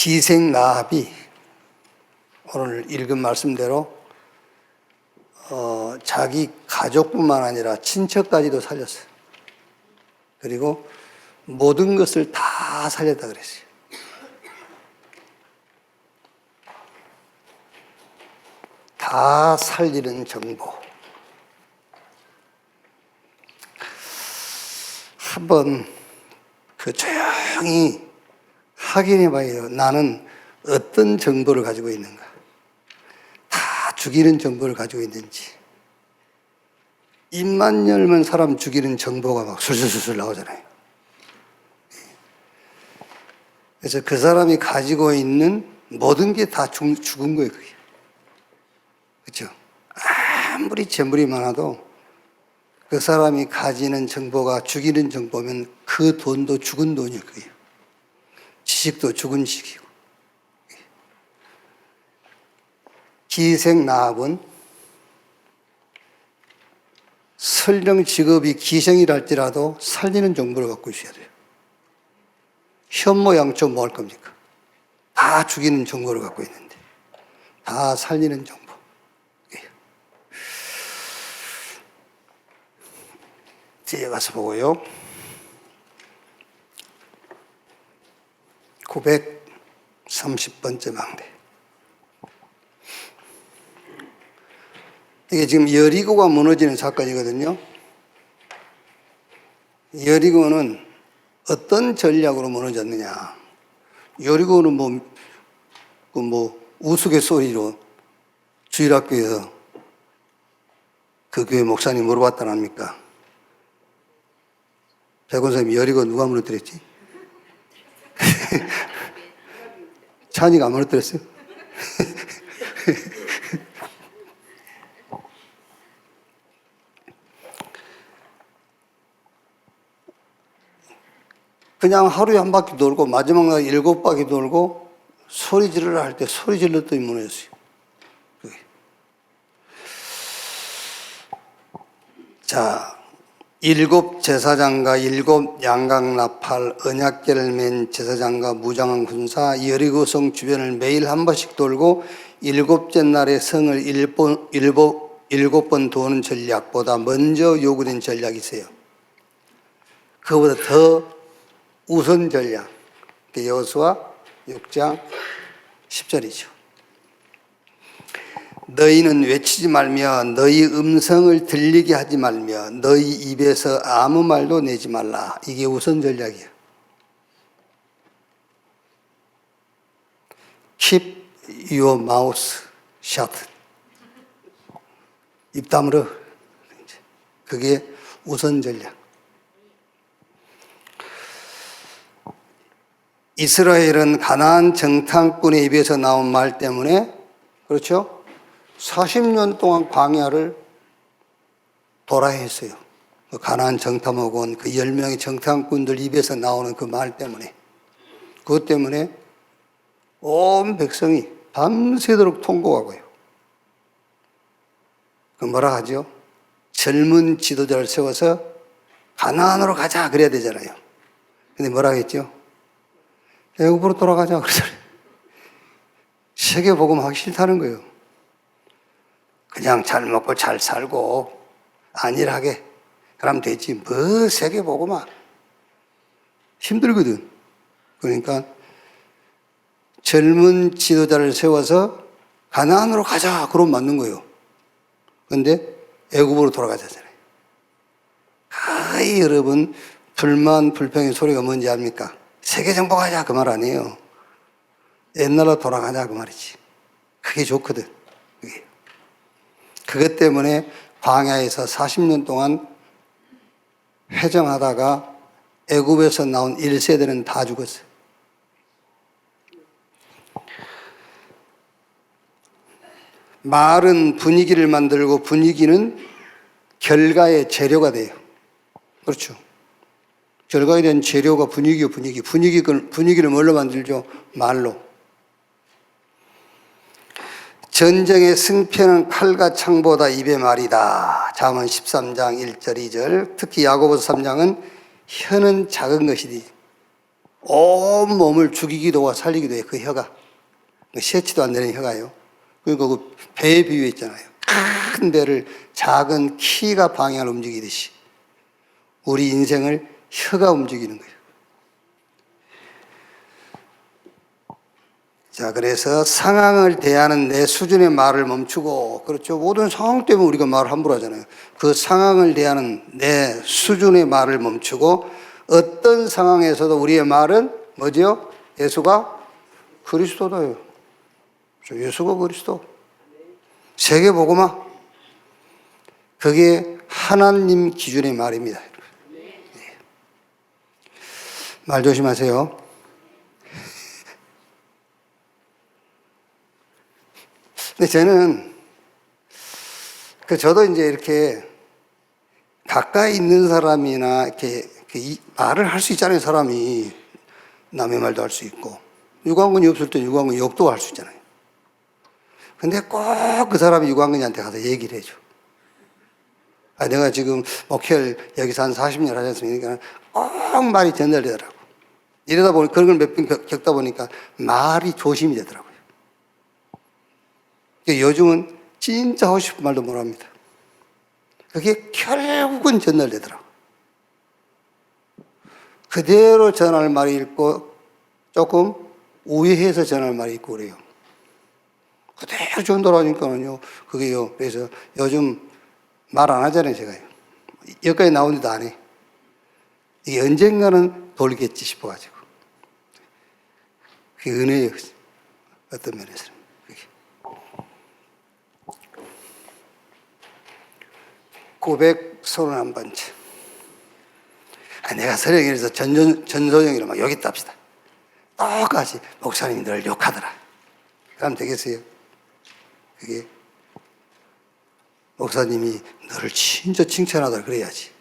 기생나합이 오늘 읽은 말씀대로 자기 가족뿐만 아니라 친척까지도 살렸어요. 그리고 모든 것을 다 살렸다 그랬어요. 다 살리는 정보. 한번 조용히 확인해 봐요. 나는 어떤 정보를 가지고 있는가. 다 죽이는 정보를 가지고 있는지. 입만 열면 사람 죽이는 정보가 막 술술술 나오잖아요. 그래서 그 사람이 가지고 있는 모든 게 다 죽은 거예요. 그게. 그렇죠? 아무리 재물이 많아도 그 사람이 가지는 정보가 죽이는 정보면 그 돈도 죽은 돈이에요. 그게. 지식도 죽은 지식이고. 기생나합은 설령 직업이 기생이랄지라도 살리는 정보를 갖고 있어야 돼요. 현모양처 뭐 할 겁니까? 다 죽이는 정보를 갖고 있는데 다 살리는 정보. 뒤에 가서 보고요. 930번째 망대. 이게 지금 여리고가 무너지는 사건이거든요. 여리고는 어떤 전략으로 무너졌느냐. 여리고는 우스갯소리로 주일학교에서 그 교회 목사님 물어봤다랍니까? 백원사님, 여리고 누가 무너뜨렸지? 찬이가 안 무너뜨렸어요? 그냥 하루에 한 바퀴 돌고 마지막 날 7바퀴 돌고 소리 지르라 할 때 소리 질렀더니 무너졌어요. 자, 7 제사장과 7 양강나팔 언약궤를 맨 제사장과 무장한 군사 여리고성 주변을 매일 한 번씩 돌고 7째 날에 성을 7번 도는 전략보다 먼저 요구된 전략이 있어요. 그거보다 더 우선 전략. 여호수아 6장 10절이죠. 너희는 외치지 말며 너희 음성을 들리게 하지 말며 너희 입에서 아무 말도 내지 말라. 이게 우선 전략이야. Keep your mouth shut. 입 다물어. 그게 우선 전략. 이스라엘은 가나안 정탐꾼의 입에서 나온 말 때문에, 그렇죠? 40년 동안 광야를 돌아야 했어요. 가나안 정탐하고 온 그 10명의 정탐꾼들 입에서 나오는 그 말 때문에. 그것 때문에 온 백성이 밤새도록 통곡하고요. 그 뭐라 하죠? 젊은 지도자를 세워서 가나안으로 가자 그래야 되잖아요. 근데 뭐라 했죠? 애굽으로 돌아가자 그러잖아요. 세계복음 하기 싫다는 거예요. 그냥 잘 먹고 잘 살고 안일하게 그러면 되지. 뭐 세계복음아. 힘들거든. 그러니까 젊은 지도자를 세워서 가나안으로 가자 그러면 맞는 거예요. 그런데 애굽으로 돌아가자잖아요. 거의 여러분 불만 불평의 소리가 뭔지 압니까? 세계 정복하자 그 말 아니에요. 옛날로 돌아가자 그 말이지. 그게 좋거든. 그게. 그것 때문에 광야에서 40년 동안 회정하다가 애굽에서 나온 1세대는 다 죽었어요. 말은 분위기를 만들고 분위기는 결과의 재료가 돼요. 그렇죠. 결과에 대한 재료가 분위기요, 분위기. 분위기를 뭘로 만들죠? 말로. 전쟁의 승패는 칼과 창보다 입의 말이다. 잠언 13장 1절 2절. 특히 야고보서 3장은 혀는 작은 것이니 온 몸을 죽이기도 하고 살리기도 해요. 그 혀가. 셰치도 안 되는 혀가요. 그러니까 그 배에 비유했잖아요. 큰 배를 작은 키가 방향을 움직이듯이 우리 인생을 혀가 움직이는 거예요. 자, 그래서 상황을 대하는 내 수준의 말을 멈추고, 그렇죠. 모든 상황 때문에 우리가 말을 함부로 하잖아요. 그 상황을 대하는 내 수준의 말을 멈추고, 어떤 상황에서도 우리의 말은 뭐죠? 예수가 그리스도다요. 예수가 그리스도. 세계복음화. 그게 하나님 기준의 말입니다. 네. 말 조심하세요. 근데 저는 저도 이제 이렇게 가까이 있는 사람이나 이렇게 말을 할 수 있잖아요. 사람이 남의 말도 할 수 있고 유관근이 없을 때 유관근 욕도 할 수 있잖아요. 근데 꼭 그 사람이 유관근이한테 가서 얘기를 해줘. 내가 지금 목회를 여기서 한 40년 하지 않습니까? 꼭 말이 전달되더라고. 이러다 보니 그런 걸 몇 번 겪다 보니까 말이 조심이 되더라고요. 요즘은 진짜 하고 싶은 말도 못 합니다. 그게 결국은 전달되더라고. 그대로 전할 말이 있고 조금 우회해서 전할 말이 있고 그래요. 그대로 전달하니까는요. 그게요. 그래서 요즘 말 안 하잖아요, 제가요. 여기까지 나오는데도 안 해. 이게 언젠가는 돌겠지 싶어가지고. 그게 은혜예요. 어떤 면에서는. 그게. 고백 31번째. 내가 서령이라서 전소영이를 막 여기 땁시다. 똑같이 목사님이 늘 욕하더라. 그러면 되겠어요? 그게 목사님이 너를 진짜 칭찬하더라 그래야지.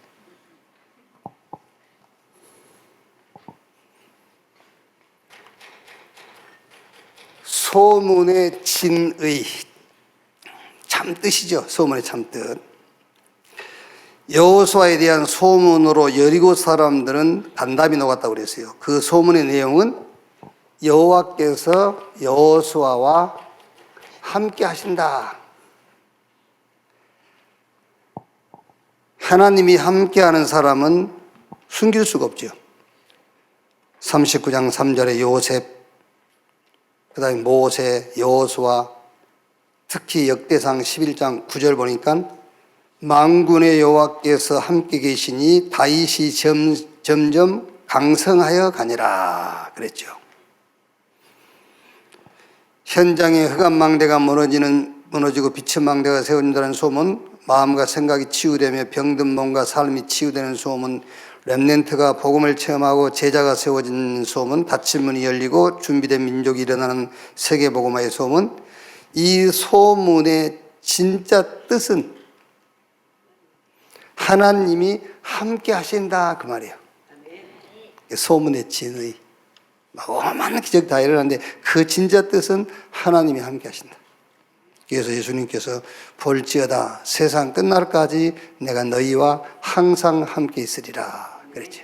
소문의 진의. 참뜻이죠. 소문의 참뜻. 여호수아에 대한 소문으로 여리고 사람들은 단답이 녹았다고 그랬어요. 그 소문의 내용은 여호와께서 여호수아와 함께 하신다. 하나님이 함께하는 사람은 숨길 수가 없죠. 39장 3절에 요셉, 그 다음에 모세, 여호수아, 특히 역대상 11장 9절 보니까 만군의 여호와께서 함께 계시니 다윗이 점점 강성하여 가니라 그랬죠. 현장에 흑암 망대가 무너지고 빛의 망대가 세워진다는 소문, 마음과 생각이 치유되며 병든 몸과 삶이 치유되는 소문, 렘넌트가 복음을 체험하고 제자가 세워진 소문, 닫힌 문이 열리고 준비된 민족이 일어나는 세계복음화의 소문. 이 소문의 진짜 뜻은 하나님이 함께 하신다 그 말이에요. 소문의 진의. 어마어마한 기적 다 일어났는데 그 진짜 뜻은 하나님이 함께 하신다. 그래서 예수님께서 볼지어다 세상 끝날까지 내가 너희와 항상 함께 있으리라 그랬죠.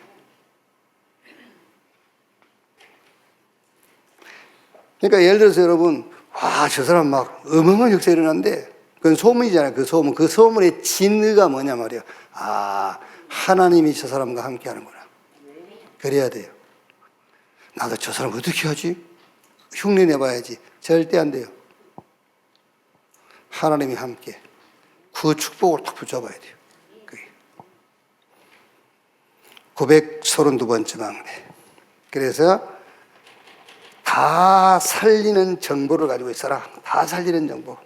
그러니까 예를 들어서 여러분, 와, 저 사람 막 어마어마한 역사 일어났는데 그건 소문이잖아요. 그 소문. 그 소문의 진의가 뭐냐 말이에요. 아, 하나님이 저 사람과 함께 하는구나. 그래야 돼요. 나도 저 사람 어떻게 하지? 흉내 내봐야지. 절대 안 돼요. 하나님이 함께. 그 축복을 딱 붙잡아야 돼요. 그게. 932번째 망대. 그래서 다 살리는 정보를 가지고 있어라. 다 살리는 정보.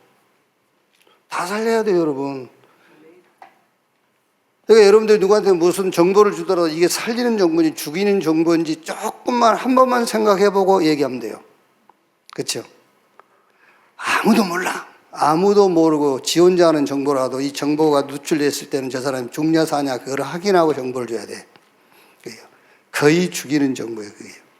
다 살려야 돼요, 여러분. 그러니까 여러분들 누구한테 무슨 정보를 주더라도 이게 살리는 정보인지 죽이는 정보인지 조금만 한 번만 생각해보고 얘기하면 돼요. 그렇죠? 아무도 몰라. 아무도 모르고 지 혼자 하는 정보라도 이 정보가 누출됐을 때는 저 사람이 죽냐 사냐 그걸 확인하고 정보를 줘야 돼. 그게요. 거의 죽이는 정보예요. 그게요.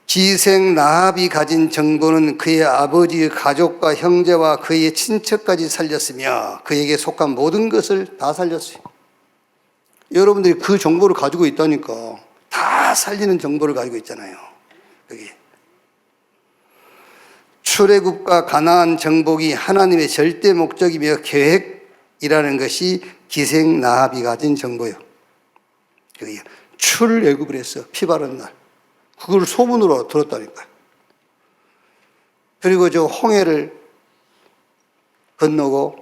기생 라합이 가진 정보는 그의 아버지의 가족과 형제와 그의 친척까지 살렸으며 그에게 속한 모든 것을 다 살렸어요. 여러분들이 그 정보를 가지고 있다니까. 다 살리는 정보를 가지고 있잖아요. 그게. 출애굽과 가나안 정복이 하나님의 절대 목적이며 계획이라는 것이 기생 라합이 가진 정보예요. 그게 출애굽을 했어. 피 바른 날. 그걸 소문으로 들었다니까요. 그리고 저 홍해를 건너고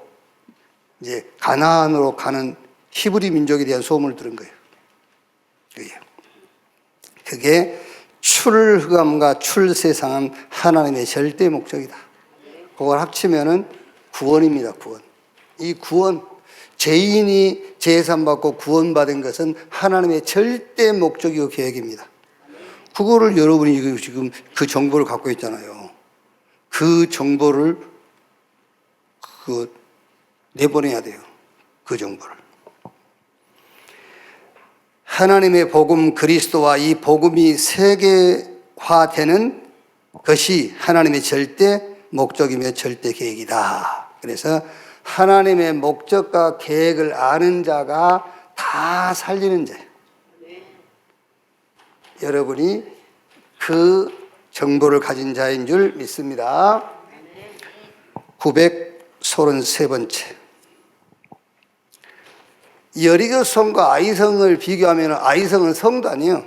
이제 가나안으로 가는 히브리 민족에 대한 소문을 들은 거예요. 그게 출흑암과 출세상은 하나님의 절대 목적이다. 그걸 합치면은 구원입니다. 구원. 이 구원, 죄인이 제산 받고 구원받은 것은 하나님의 절대 목적이고 계획입니다. 그거를 여러분이 지금 그 정보를 갖고 있잖아요. 그 정보를 내보내야 돼요. 그 정보를. 하나님의 복음 그리스도와 이 복음이 세계화되는 것이 하나님의 절대 목적이며 절대 계획이다. 그래서 하나님의 목적과 계획을 아는 자가 다 살리는 자예요. 여러분이 그 정보를 가진 자인 줄 믿습니다. 933번째. 여리고성과 아이성을 비교하면 아이성은 성도 아니에요.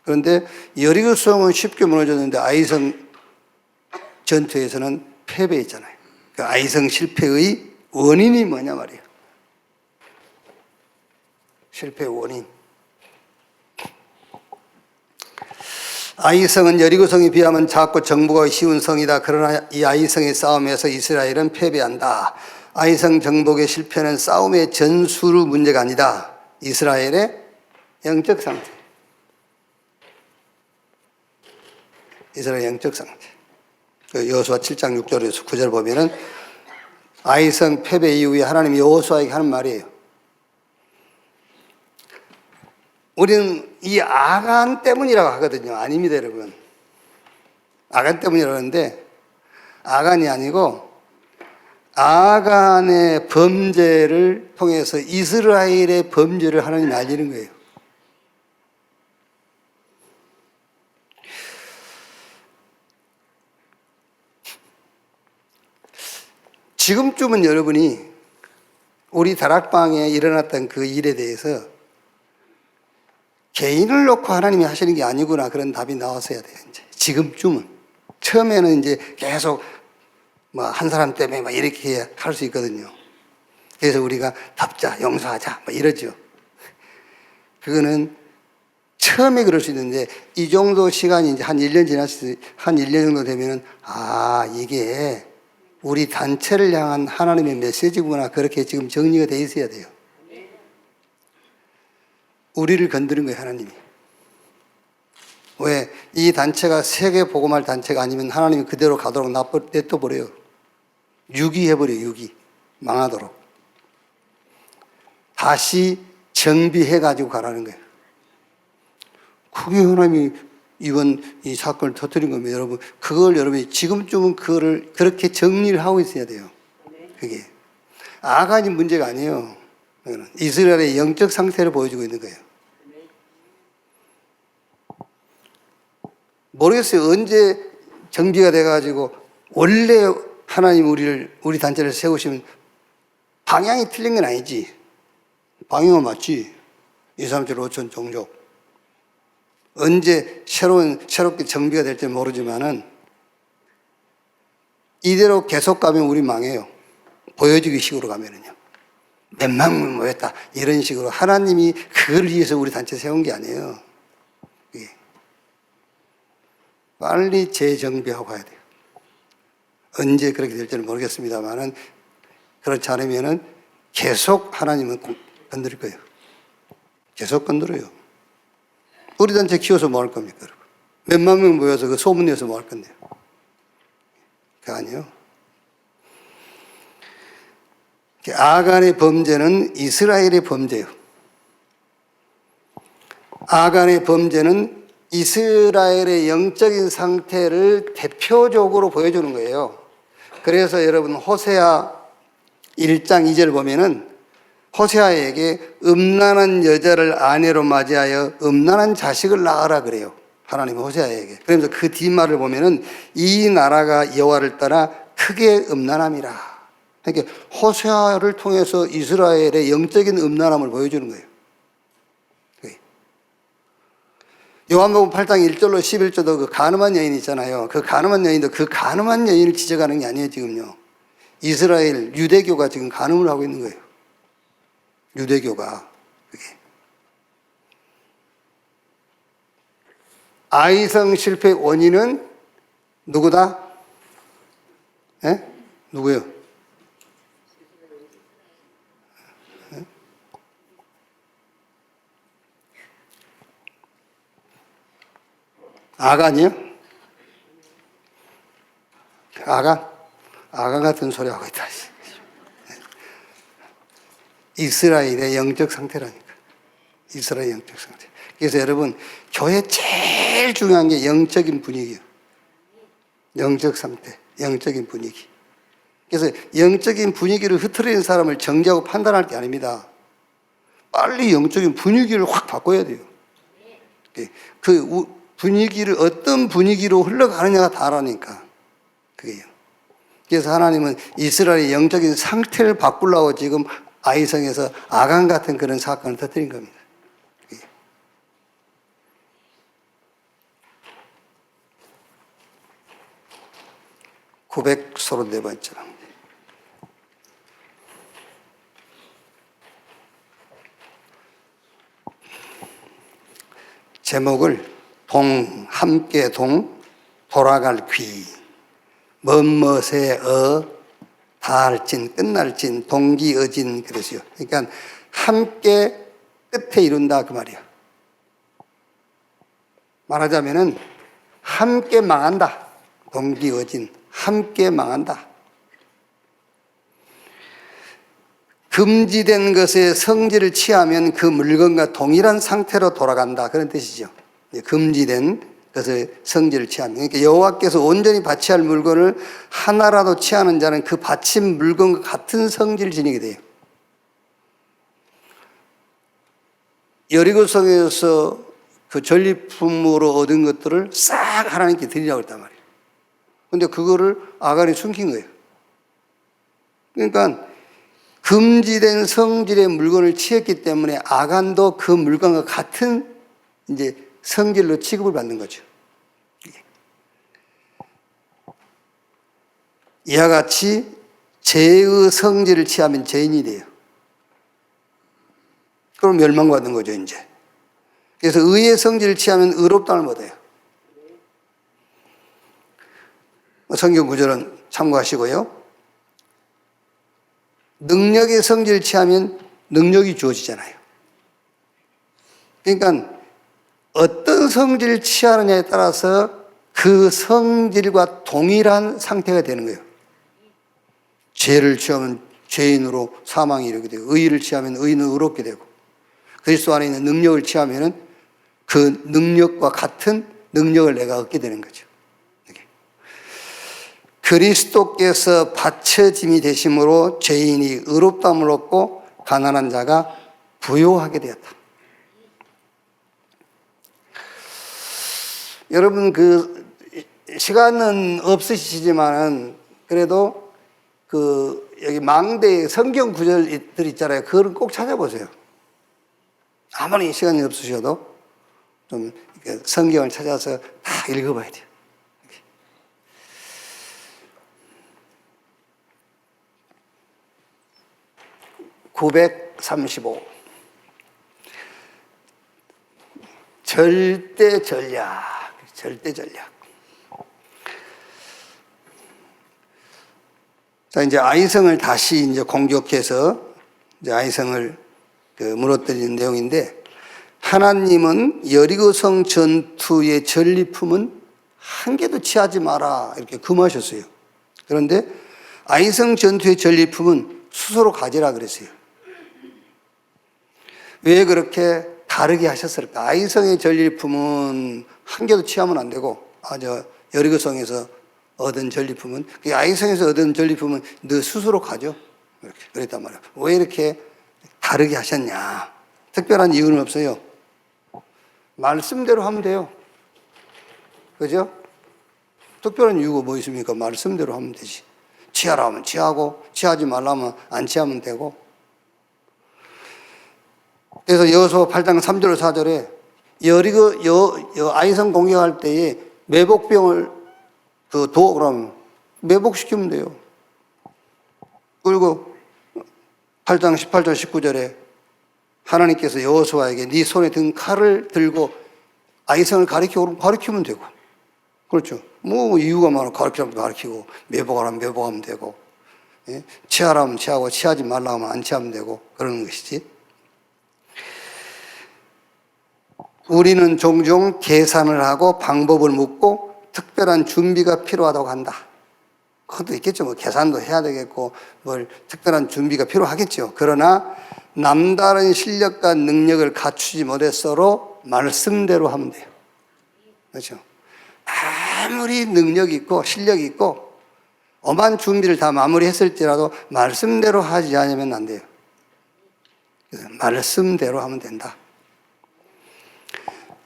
그런데 여리고성은 쉽게 무너졌는데 아이성 전투에서는 패배했잖아요. 그 아이성 실패의 원인이 뭐냐 말이에요. 실패의 원인. 아이성은 여리고성에 비하면 작고 정복하기 쉬운 성이다. 그러나 이 아이성의 싸움에서 이스라엘은 패배한다. 아이성 정복의 실패는 싸움의 전술의 문제가 아니다. 이스라엘의 영적 상태. 이스라엘의 영적 상태. 여호수아 7장 6절에서 9절 보면은 아이성 패배 이후에 하나님이 여호수아에게 하는 말이에요. 우리는 이 아간 때문이라고 하거든요. 아닙니다, 여러분. 아간 때문이라고 하는데 아간이 아니고 아간의 범죄를 통해서 이스라엘의 범죄를 하나님이 알리는 거예요. 지금쯤은 여러분이 우리 다락방에 일어났던 그 일에 대해서 개인을 놓고 하나님이 하시는 게 아니구나 그런 답이 나왔어야 돼요. 이제 지금쯤은. 처음에는 이제 계속 뭐 한 사람 때문에 막 이렇게 할 수 있거든요. 그래서 우리가 답자, 용서하자 막 이러죠. 그거는 처음에 그럴 수 있는데 이 정도 시간이 이제 한 1년 지났을 때 한 1년 정도 되면은 이게 우리 단체를 향한 하나님의 메시지구나 그렇게 지금 정리가 돼 있어야 돼요. 우리를 건드린 거예요, 하나님이. 왜? 이 단체가 세계 복음할 단체가 아니면 하나님이 그대로 가도록 냅둬버려요. 유기해버려요, 유기. 망하도록. 다시 정비해가지고 가라는 거예요. 그게 하나님이 이번 이 사건을 터뜨린 겁니다, 여러분. 그걸 여러분이 지금쯤은 그거를 그렇게 정리를 하고 있어야 돼요. 그게. 아간이 문제가 아니에요. 이스라엘의 영적 상태를 보여주고 있는 거예요. 모르겠어요. 언제 정비가 돼가지고 원래 하나님 우리 단체를 세우시면 방향이 틀린 건 아니지. 방향은 맞지. 2, 3, 7, 5천 종족. 언제 새롭게 정비가 될지 모르지만은 이대로 계속 가면 우리 망해요. 보여주기 식으로 가면은요. 몇만 명 모였다. 이런 식으로 하나님이 그걸 위해서 우리 단체 세운 게 아니에요. 빨리 재정비하고 가야 돼요. 언제 그렇게 될지는 모르겠습니다만은 그렇지 않으면은 계속 하나님은 건드릴 거예요. 계속 건드려요. 우리 단체 키워서 뭐 할 겁니까, 여러분? 몇만 명 모여서 그 소문 내서 뭐 할 건데요? 그거 아니에요. 아간의 범죄는 이스라엘의 범죄예요. 아간의 범죄는 이스라엘의 영적인 상태를 대표적으로 보여주는 거예요. 그래서 여러분 호세아 1장 2절 보면은 호세아에게 음란한 여자를 아내로 맞이하여 음란한 자식을 낳으라 그래요. 하나님은 호세아에게. 그러면서 그 뒷말을 보면은 이 나라가 여호와를 따라 크게 음란함이라. 그러니까 호세아를 통해서 이스라엘의 영적인 음란함을 보여주는 거예요. 요한복음 8장 1절로 11절도 그 간음한 여인 있잖아요. 그 간음한 여인도 그 간음한 여인을 지적하는 게 아니에요, 지금요. 이스라엘 유대교가 지금 간음을 하고 있는 거예요. 유대교가. 그게. 아이성 실패의 원인은 누구다? 예? 누구요? 아간이요? 아간? 아간 같은 소리 하고 있다. 이스라엘의 영적 상태라니까. 이스라엘 영적 상태. 그래서 여러분, 교회 제일 중요한 게 영적인 분위기예요. 영적 상태, 영적인 분위기. 그래서 영적인 분위기를 흐트리는 사람을 정죄하고 판단할 게 아닙니다. 빨리 영적인 분위기를 확 바꿔야 돼요. 그 분위기를 어떤 분위기로 흘러가느냐가 다라니까. 그게요. 그래서 하나님은 이스라엘의 영적인 상태를 바꾸려고 지금 아이성에서 아간 같은 그런 사건을 터뜨린 겁니다. 934번째 제목을 함께 돌아갈 귀, 멋멋의 다할진, 끝날진, 동기어진 그랬어요. 그러니까 함께 끝에 이룬다 그 말이야. 말하자면은 함께 망한다. 동기어진, 함께 망한다. 금지된 것에 성질을 취하면 그 물건과 동일한 상태로 돌아간다. 그런 뜻이죠. 금지된 것에 성질을 취하면. 그러니까 여호와께서 온전히 바치할 물건을 하나라도 취하는 자는 그 바친 물건과 같은 성질을 지니게 돼요. 여리고성에서 그 전리품으로 얻은 것들을 싹 하나님께 드리라고 했단 말이에요. 근데 그거를 아간이 숨긴 거예요. 그러니까 금지된 성질의 물건을 취했기 때문에 아간도 그 물건과 같은 이제 성질로 취급을 받는 거죠. 이와 같이 죄의 성질을 취하면 죄인이 돼요. 그럼 멸망받는 거죠, 이제. 그래서 의의 성질을 취하면 의롭다를 못해요. 성경 구절은 참고하시고요. 능력의 성질을 취하면 능력이 주어지잖아요. 그러니까 어떤 성질을 취하느냐에 따라서 그 성질과 동일한 상태가 되는 거예요. 죄를 취하면 죄인으로 사망이 이르게 되고, 의를 취하면 의인은 의롭게 되고, 그리스도 안에 있는 능력을 취하면 그 능력과 같은 능력을 내가 얻게 되는 거죠. 그리스도께서 바쳐짐이 되심으로 죄인이 의롭다함을 얻고 가난한 자가 부요하게 되었다. 여러분 그 시간은 없으시지만은 그래도 그 여기 망대 성경 구절들 있잖아요. 그거를 꼭 찾아보세요. 아무리 시간이 없으셔도 좀 성경을 찾아서 다 읽어봐야 돼요. 935 절대 전략. 자, 이제 아이성을 다시 이제 공격해서 이제 아이성을 무너뜨리는 내용인데, 하나님은 여리고성 전투의 전리품은 한 개도 취하지 마라 이렇게 금하셨어요. 그런데 아이성 전투의 전리품은 스스로 가지라 그랬어요. 왜 그렇게 다르게 하셨을까? 아이성의 전리품은 한 개도 취하면 안 되고, 여리고성에서 얻은 전리품은, 아이성에서 얻은 전리품은 너 스스로 가져. 이렇게 그랬단 말이에요. 왜 이렇게 다르게 하셨냐? 특별한 이유는 없어요. 말씀대로 하면 돼요. 그죠? 특별한 이유가 뭐 있습니까? 말씀대로 하면 되지. 취하라 하면 취하고, 취하지 말라면 안 취하면 되고. 그래서 여호수아 8장 3절 4절에 아이성 공격할 때에 매복병을 그러면 매복시키면 돼요. 그리고 8장 18절 19절에 하나님께서 여호수아에게 네 손에 든 칼을 들고 아이성을 가리키면 되고. 그렇죠. 뭐 이유가 많아. 가르치라면 가르치고, 매복하라면 매복하면 되고, 예? 취하라면 취하고, 취하지 말라면 안 취하면 되고, 그러는 것이지. 우리는 종종 계산을 하고 방법을 묻고 특별한 준비가 필요하다고 한다. 그것도 있겠죠. 뭐 계산도 해야 되겠고, 뭘 특별한 준비가 필요하겠죠. 그러나 남다른 실력과 능력을 갖추지 못했어도 말씀대로 하면 돼요. 그렇죠. 아무리 능력이 있고 실력이 있고 엄한 준비를 다 마무리했을지라도 말씀대로 하지 않으면 안 돼요. 그래서 말씀대로 하면 된다.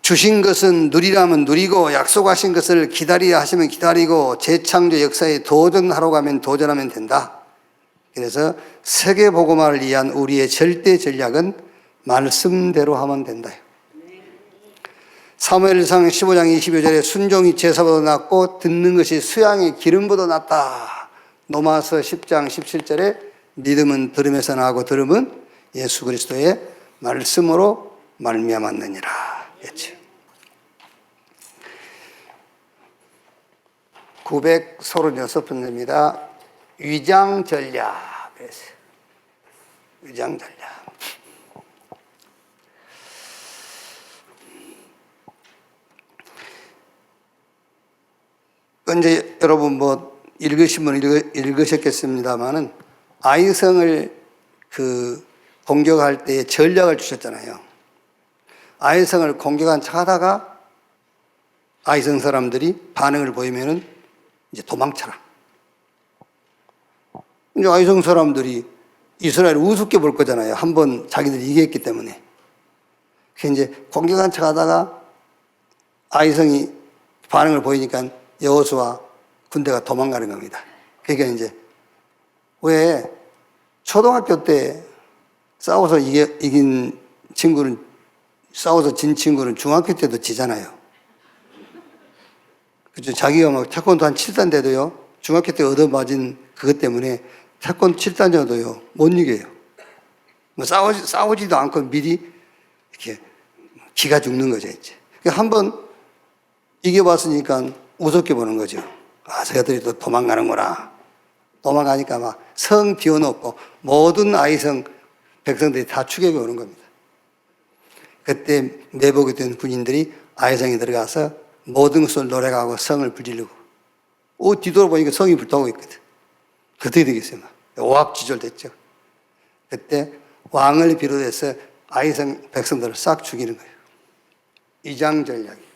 주신 것은 누리라면 누리고 약속하신 것을 기다리라 하시면 기다리고 재창조 역사에 도전하러 가면 도전하면 된다. 그래서 세계복음화를 위한 우리의 절대 전략은 말씀대로 하면 된다. 사무엘상 15장 22절에 순종이 제사보다 낫고 듣는 것이 수양의 기름보다 낫다. 로마서 10장 17절에 믿음은 들음에서 나고 들음은 예수 그리스도의 말씀으로 말미암았느니라 했죠. 936번째입니다. 위장 전략. 위장 전략. 이제 여러분 뭐 읽으신 분 읽으셨겠습니다만은 아이성을 공격할 때 전략을 주셨잖아요. 아이성을 공격한 척 하다가 아이성 사람들이 반응을 보이면은 이제 도망쳐라. 이제 아이성 사람들이 이스라엘을 우습게 볼 거잖아요. 한번 자기들이 이겼기 때문에. 그래서 이제 공격한 척 하다가 아이성이 반응을 보이니까 여호수아 군대가 도망가는 겁니다. 그러니까 이제 왜 초등학교 때 싸워서 이긴 친구는 싸워서 진 친구는 중학교 때도 지잖아요. 그죠? 자기가 막 태권도 한 7단 돼도요, 중학교 때 얻어맞은 그것 때문에 태권도 7단이어도요, 못 이겨요. 뭐 싸우지도 않고 미리 이렇게 기가 죽는 거죠, 이제. 그러니까 한번 이겨봤으니까 우습게 보는 거죠. 아, 저들이 또 도망가는구나. 도망가니까 막 성 비워놓고 모든 아이성 백성들이 다 추격해 오는 겁니다. 그때 매복이 된 군인들이 아이성에 들어가서 모든 것을 노래하고 성을 불지르고 뒤돌아보니까 성이 불타고 있거든. 어떻게 되겠어요? 오합지졸됐죠. 그때 왕을 비롯해서 아이성 백성들을 싹 죽이는 거예요. 이장 전략이.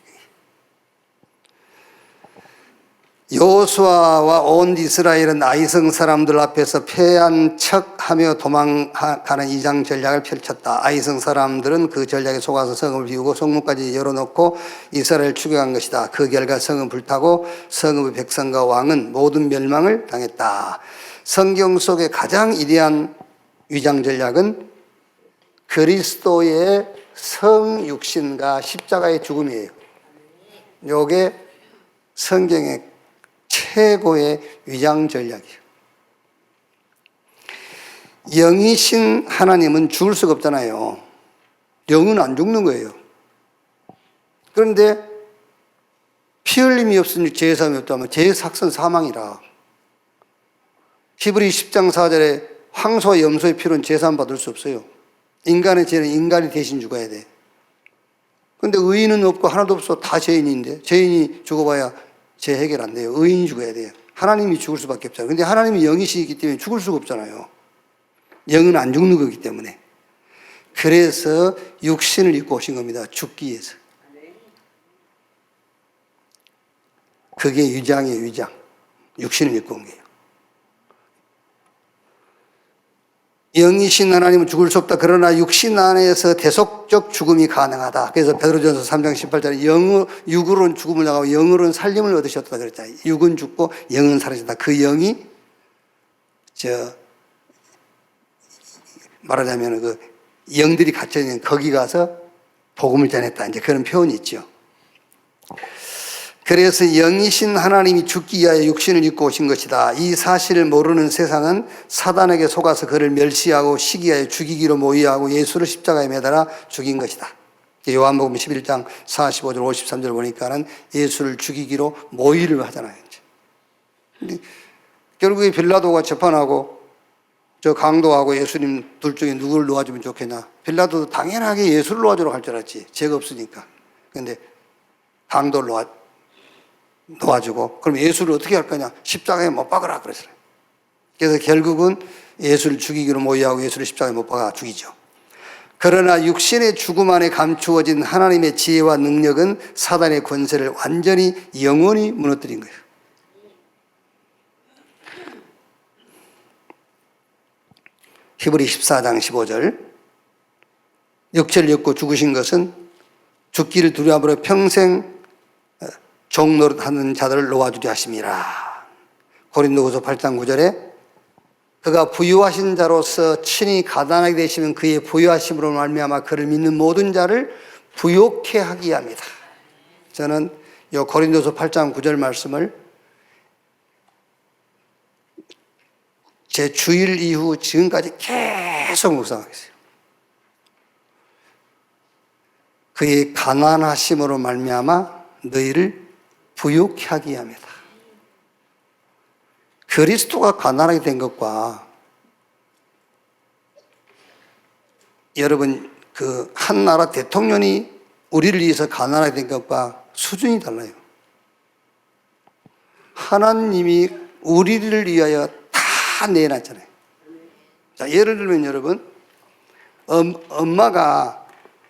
여호수아와 온 이스라엘은 아이성 사람들 앞에서 패한 척하며 도망가는 이장 전략을 펼쳤다. 아이성 사람들은 그 전략에 속아서 성을 비우고 성문까지 열어놓고 이스라엘을 추격한 것이다. 그 결과 성은 불타고 성읍의 백성과 왕은 모든 멸망을 당했다. 성경 속의 가장 위대한 위장 전략은 그리스도의 성육신과 십자가의 죽음이에요. 이게 성경의 최고의 위장 전략이에요. 영이신 하나님은 죽을 수가 없잖아요. 영은 안 죽는 거예요. 그런데 피 흘림이 없으니 죄의 사함이 없다면 죄의 삭선 사망이라. 히브리 10장 4절에 황소와 염소의 피로는 죄 사함 받을 수 없어요. 인간의 죄는 인간이 대신 죽어야 돼. 그런데 의인은 없고 하나도 없어. 다 죄인인데 죄인이 죽어봐야 죄 해결 안 돼요. 의인이 죽어야 돼요. 하나님이 죽을 수밖에 없잖아요. 근데 하나님이 영이시기 때문에 죽을 수가 없잖아요. 영은 안 죽는 거기 때문에. 그래서 육신을 입고 오신 겁니다. 죽기 위해서. 그게 위장이에요, 위장. 육신을 입고 온 거예요. 영이신 하나님은 죽을 수 없다. 그러나 육신 안에서 대속적 죽음이 가능하다. 그래서 베드로전서 3장 18절에 육으로는 죽음을 당하고 영으로는 살림을 얻으셨다 그랬잖아요. 육은 죽고 영은 살아진다. 그 영이 말하자면 그 영들이 갇혀 있는 거기 가서 복음을 전했다. 이제 그런 표현이 있죠. 그래서 영이신 하나님이 죽기 위하여 육신을 입고 오신 것이다. 이 사실을 모르는 세상은 사단에게 속아서 그를 멸시하고 시기하여 죽이기로 모의하고 예수를 십자가에 매달아 죽인 것이다. 요한복음 11장 45절 53절 보니까는 예수를 죽이기로 모의를 하잖아요. 근데 결국에 빌라도가 재판하고 저 강도하고 예수님 둘 중에 누구를 놓아주면 좋겠냐. 빌라도도 당연하게 예수를 놓아주러 갈 줄 알았지. 죄가 없으니까. 근데 강도를 놓아주고 그럼 예수를 어떻게 할 거냐. 십자가에 못 박으라 그랬어요. 그래서 결국은 예수를 죽이기로 모의하고 예수를 십자가에 못 박아 죽이죠. 그러나 육신의 죽음 안에 감추어진 하나님의 지혜와 능력은 사단의 권세를 완전히 영원히 무너뜨린 거예요. 히브리 14장 15절 육체를 입고 죽으신 것은 죽기를 두려움으로 평생 종노릇하는 자들을 놓아주려 하심이라. 고린도후서 8장 9절에 그가 부유하신 자로서 친히 가난하게 되시면 그의 부유하심으로 말미암아 그를 믿는 모든 자를 부욕해 하기 위함이다. 저는 이 고린도서 8장 9절 말씀을 제 주일 이후 지금까지 계속 묵상하겠어요. 그의 가난하심으로 말미암아 너희를 부욕해 하기 위함이다. 그리스도가 가난하게 된 것과 여러분 그 한 나라 대통령이 우리를 위해서 가난하게 된 것과 수준이 달라요. 하나님이 우리를 위하여 다 내놨잖아요. 자, 예를 들면 여러분 엄마가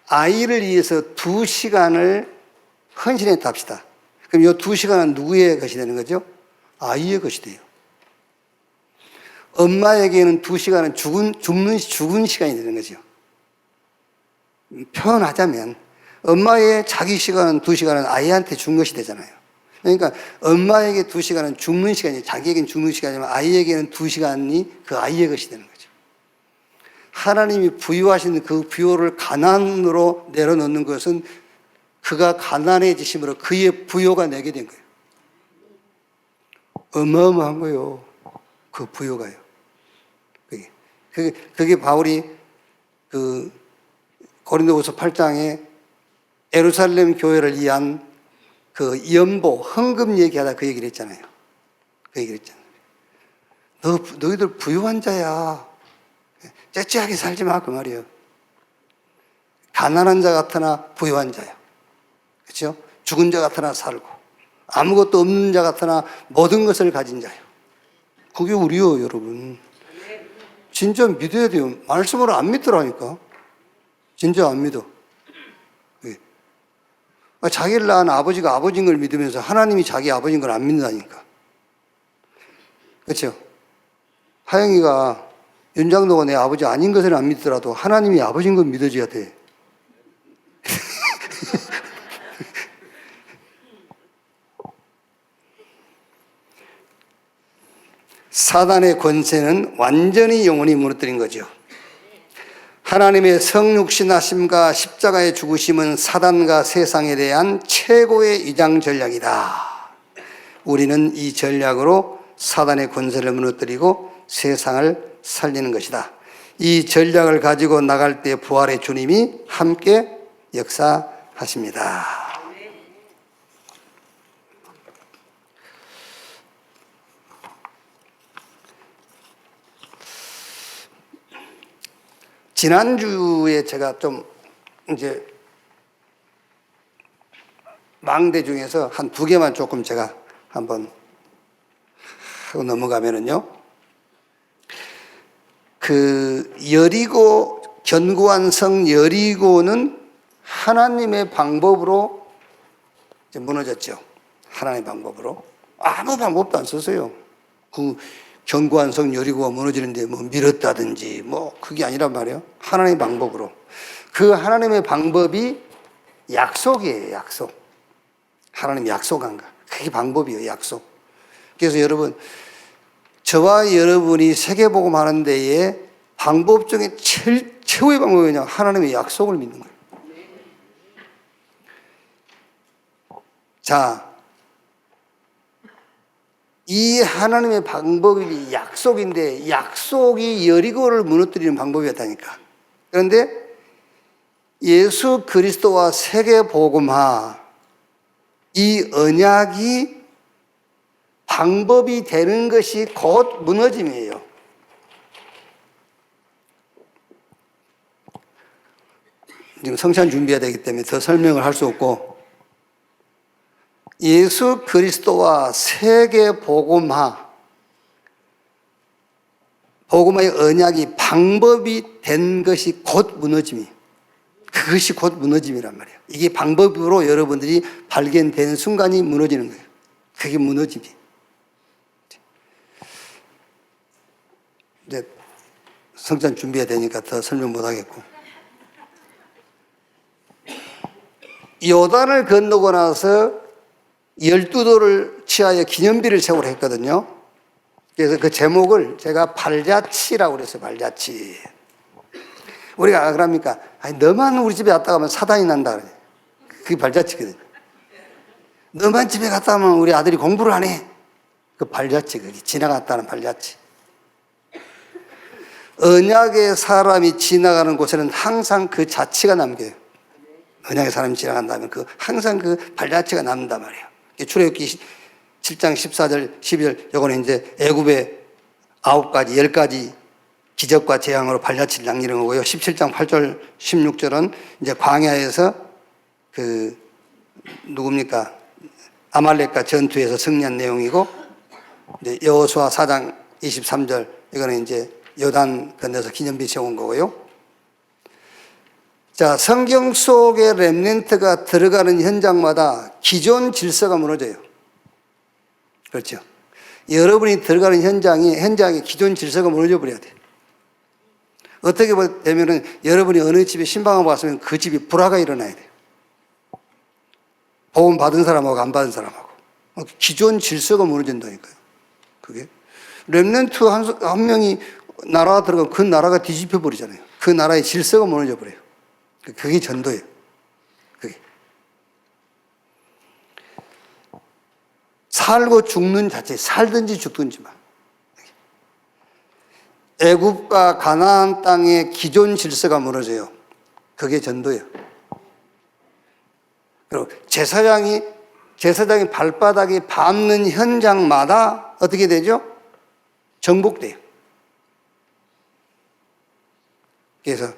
아이를 위해서 2시간을 헌신했다 합시다. 그럼 이 2시간은 누구의 것이 되는 거죠? 아이의 것이 돼요. 엄마에게는 2시간은 죽은 시간이 되는 거죠. 표현하자면 엄마의 자기 시간은 2시간은 아이한테 준 것이 되잖아요. 그러니까 엄마에게 2시간은 죽는 시간이에요. 자기에게는 죽는 시간이지만 아이에게는 2시간이 그 아이의 것이 되는 거죠. 하나님이 부유하신 그 부요를 가난으로 내려놓는 것은 그가 가난해지심으로 그의 부요가 내게 된 거예요. 어마어마한 거예요. 그 부요가요. 그게 바울이 그 고린도후서 8장에 예루살렘 교회를 위한 그 연보, 헌금 얘기하다 그 얘기를 했잖아요. 그 얘기를 했잖아요. 너희들 부유한 자야. 째째하게 살지 마. 그 말이에요. 가난한 자 같으나 부유한 자야. 그렇죠? 죽은 자 같으나 살고 아무것도 없는 자 같으나 모든 것을 가진 자요. 그게 우리요, 여러분. 진짜 믿어야 돼요. 말씀으로 안 믿더라니까. 진짜 안 믿어. 자기를 낳은 아버지가 아버지인 걸 믿으면서 하나님이 자기 아버지인 걸 안 믿는다니까. 그렇죠? 하영이가 윤장도가 내 아버지 아닌 것을 안 믿더라도 하나님이 아버지인 걸 믿어줘야 돼. 사단의 권세는 완전히 영원히 무너뜨린 거죠. 하나님의 성육신하심과 십자가의 죽으심은 사단과 세상에 대한 최고의 위장 전략이다. 우리는 이 전략으로 사단의 권세를 무너뜨리고 세상을 살리는 것이다. 이 전략을 가지고 나갈 때 부활의 주님이 함께 역사하십니다. 지난주에 제가 좀 이제 망대 중에서 한 2개만 조금 제가 한번 하고 넘어가면은요. 그 여리고, 견고한 성 여리고는 하나님의 방법으로 이제 무너졌죠. 하나님의 방법으로. 아무 방법도 안 썼어요. 그 견고한 성 여리고가 무너지는데 뭐 밀었다든지 뭐 그게 아니란 말이에요. 하나님의 방법으로. 그 하나님의 방법이 약속이에요. 약속. 하나님 약속한 거. 그게 방법이에요. 약속. 그래서 여러분, 저와 여러분이 세계복음 하는 데에 방법 중에 최고의 방법이 뭐냐? 하나님의 약속을 믿는 거예요. 자, 이 하나님의 방법이 약속인데 약속이 여리고를 무너뜨리는 방법이었다니까. 그런데 예수 그리스도와 세계복음화 이 언약이 방법이 되는 것이 곧 무너짐이에요. 지금 성찬 준비해야 되기 때문에 더 설명을 할 수 없고, 예수 그리스도와 세계 복음화, 복음의 언약이 방법이 된 것이 곧 무너짐이, 그것이 곧 무너짐이란 말이에요. 이게 방법으로 여러분들이 발견되는 순간이 무너지는 거예요. 그게 무너짐이. 이제 성찬 준비해야 되니까 더 설명 못 하겠고. 요단을 건너고 나서 12도를 취하여 기념비를 세우려 했거든요. 그래서 그 제목을 제가 발자취라고 그랬어요. 발자취. 우리가 그럽니까? 아니, 너만 우리 집에 갔다 가면 사단이 난다 그래. 그게 발자취거든요. 너만 집에 갔다 가면 우리 아들이 공부를 안 해. 그 발자취, 그게 지나갔다는 발자취. 언약의 사람이 지나가는 곳에는 항상 그 자취가 남겨요. 언약의 사람이 지나간다면 항상 그 발자취가 남는단 말이에요. 출애굽기 7장 14절 12절 요거는 이제 애굽의 9가지 10가지 기적과 재앙으로 발자취를 남기는 거고요. 17장 8절 16절은 이제 광야에서 누굽니까? 아말렉과 전투에서 승리한 내용이고, 이제 여호수아 4장 23절 이거는 이제 요단 건너서 기념비 세운 거고요. 자, 성경 속에 렘넌트가 들어가는 현장마다 기존 질서가 무너져요. 그렇죠. 여러분이 들어가는 현장에 기존 질서가 무너져 버려야 돼요. 어떻게 되면은 여러분이 어느 집에 신방하고 왔으면 그 집이 불화가 일어나야 돼요. 보험 받은 사람하고 안 받은 사람하고. 기존 질서가 무너진다니까요. 그게. 렘넌트 한 명이 나라가 들어가면 그 나라가 뒤집혀 버리잖아요. 그 나라의 질서가 무너져 버려요. 그게 전도예요. 그게. 살고 죽는 자체, 살든지 죽든지만. 애굽과 가나안 땅의 기존 질서가 무너져요. 그게 전도예요. 그리고 제사장이 발바닥에 밟는 현장마다 어떻게 되죠? 정복돼요. 그래서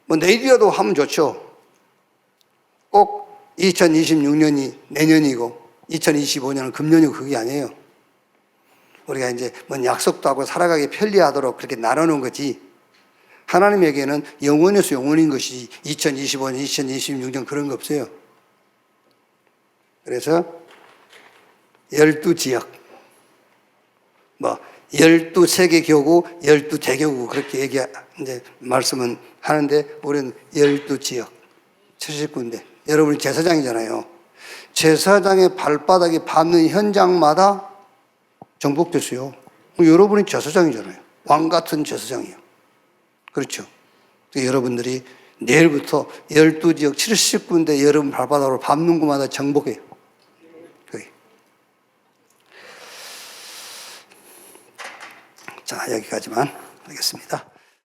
뭐 내일이라도 하면 좋죠. 꼭 2026년이 내년이고 2025년은 금년이고 그게 아니에요. 우리가 이제 뭔 약속도 하고 살아가기 편리하도록 그렇게 나눠놓은 거지, 하나님에게는 영원에서 영원인 것이 2025년, 2026년 그런 거 없어요. 그래서 12지역, 12세계 교구, 12대교구 그렇게 이제 말씀은 하는데, 우리는 12지역, 70군데. 여러분이 제사장이잖아요. 제사장의 발바닥이 밟는 현장마다 정복됐어요. 여러분이 제사장이잖아요. 왕 같은 제사장이에요. 그렇죠. 여러분들이 내일부터 12지역 70군데 여러분 발바닥으로 밟는 곳마다 정복해요. 자, 여기까지만 하겠습니다.